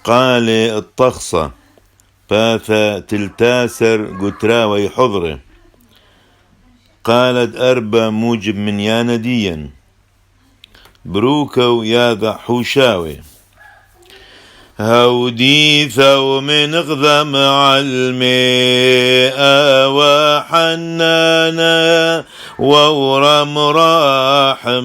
قال الطخصة باثا تلتاسر قتراوي حضره قالت أربا موجب من يانديا بروكو ياذا حوشاوي هودي ثو من غذم علمي وحنانا وورم رحمانا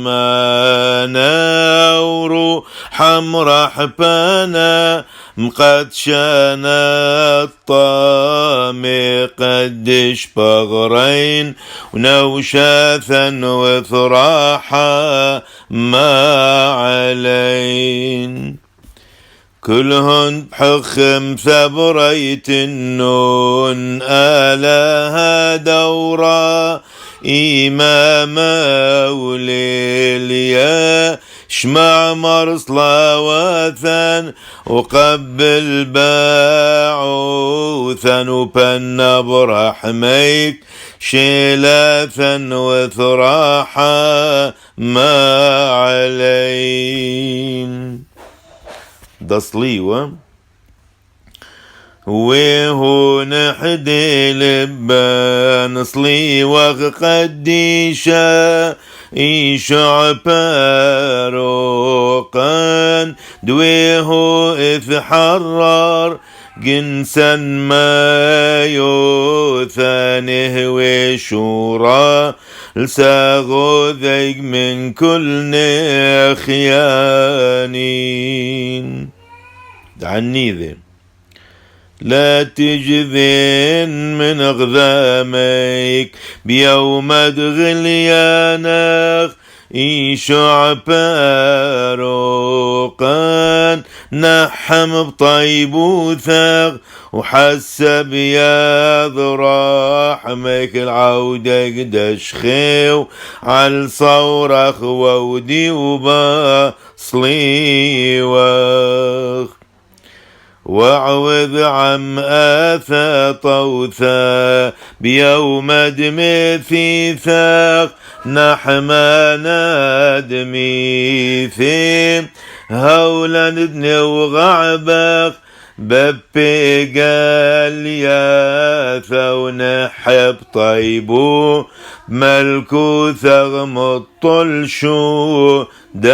وروحم رحبانا مقد شانا الطامي قدش بغرين ونوشاثا وثراحا ما علين كلهن بحخم ثبريت النون آلها دورا إماما وليليا شمع مرصلا وثن وقبل باعوثا وبن برحميك شيلاثا وثراحا ما علين دصليوة وهو نحدي لبان صليوة قديشا إيشع باروقان دويهو إذ حرر جنسا ما يوثانه وشورا لساغو ذيق من كل نخيانين عني ذي لا تجذن من غذاميك بيوم غليانك إيشع باروقان نحم بطيب وثاق وحسب يا ذراحمك العودة قدش خيو على صورخ وودي وبصليوخ وعوذ عم آثى طوثا بيوم دمي ثيثاق نحما نادمي ثيم هولا ندني وغعبق ببي قال يا ونحب طيبو ملكو ثغم الطل شو دايخ